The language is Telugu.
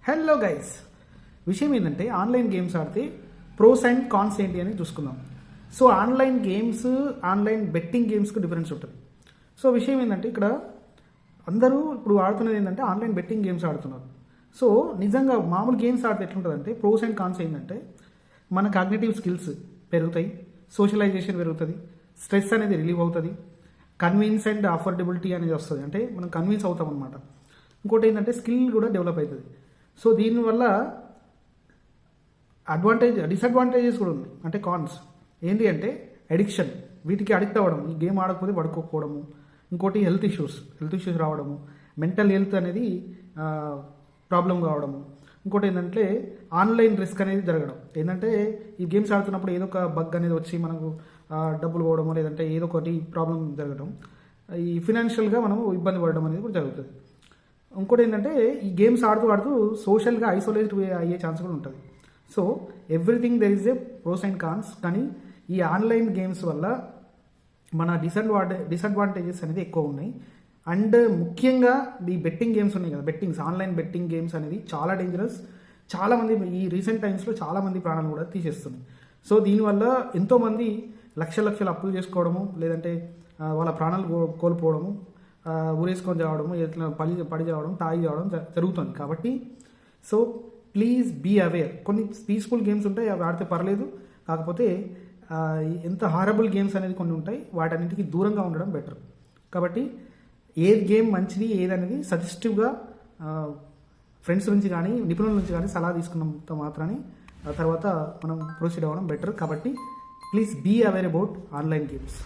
హలో గైస్, విషయం ఏంటంటే ఆన్లైన్ గేమ్స్ ఆడితే ప్రోస్ అండ్ కాన్స్ ఏంటి అని చూసుకుందాం. So online games, online betting గేమ్స్కి డిఫరెన్స్ ఉంటుంది. సో విషయం ఏంటంటే ఇక్కడ అందరూ ఇప్పుడు ఆడుతున్నది ఏంటంటే ఆన్లైన్ బెట్టింగ్ గేమ్స్ ఆడుతున్నారు. సో నిజంగా మామూలు గేమ్స్ ఆడితే ఎట్లుంటుందంటే ప్రోస్ అండ్ కాన్స్ ఏంటంటే మన కాగ్నిటివ్ స్కిల్స్ పెరుగుతాయి, సోషలైజేషన్ పెరుగుతుంది, స్ట్రెస్ అనేది రిలీవ్ అవుతుంది, కన్విన్స్ అండ్ అఫోర్డబిలిటీ అనేది వస్తుంది, అంటే మనం కన్విన్స్ అవుతాం అనమాట. ఇంకోటి ఏంటంటే స్కిల్ కూడా డెవలప్ అవుతుంది. సో దీనివల్ల డిసడ్వాంటేజెస్ కూడా ఉన్నాయి, అంటే కాన్స్ ఏంటి అంటే అడిక్షన్, వీటికి అడిక్ట్ అవ్వడం, ఈ గేమ్ ఆడకపోతే పడుకోకపోవడము, ఇంకోటి హెల్త్ ఇష్యూస్ రావడము, మెంటల్ హెల్త్ అనేది ప్రాబ్లం కావడము, ఇంకోటి ఏంటంటే ఆన్లైన్ రిస్క్ అనేది జరగడం. ఏంటంటే ఈ గేమ్స్ ఆడుతున్నప్పుడు ఏదో ఒక బగ్ అనేది వచ్చి మనకు డబ్బులు పోవడము, లేదంటే ఏదో ఒకటి ప్రాబ్లం జరగడం, ఈ ఫినాన్షియల్గా మనము ఇబ్బంది పడడం అనేది కూడా జరుగుతుంది. ఇంకోటి ఏంటంటే ఈ గేమ్స్ ఆడుతూ సోషల్గా ఐసోలేట్ అయ్యే ఛాన్స్ కూడా ఉంటుంది. So everything there is a pros and cons. కానీ ఈ ఆన్లైన్ గేమ్స్ వల్ల మన డిసడ్వాంటేజెస్ అనేది ఎక్కువ ఉన్నాయి. అండ్ ముఖ్యంగా ఈ బెట్టింగ్ గేమ్స్ ఉన్నాయి కదా, ఆన్లైన్ బెట్టింగ్ గేమ్స్ అనేది చాలా డేంజరస్. చాలామంది ఈ రీసెంట్ టైమ్స్లో చాలామంది ప్రాణాలు కూడా తీసేస్తుంది. సో దీనివల్ల ఎంతోమంది లక్షల అప్పులు చేసుకోవడము, లేదంటే వాళ్ళ ప్రాణాలు కోల్పోవడము, ఊరేసుకొని చావడము, ఎట్లా పడి చావడం, తాగి చావడం జరుగుతుంది. కాబట్టి సో ప్లీజ్ బీ అవేర్. కొన్ని పీస్ఫుల్ గేమ్స్ ఉంటాయి, అవి ఆడితే పర్లేదు. కాకపోతే ఎంత హారబుల్ గేమ్స్ అనేది కొన్ని ఉంటాయి, వాటన్నిటికీ దూరంగా ఉండడం బెటర్. కాబట్టి ఏది గేమ్ మంచిది ఏదనేది సజెస్టివ్గా ఫ్రెండ్స్ నుంచి కానీ నిపుణుల నుంచి కానీ సలహా తీసుకున్నంత మాత్రాన్ని తర్వాత మనం ప్రొసీడ్ అవ్వడం బెటర్. కాబట్టి please be aware about online games.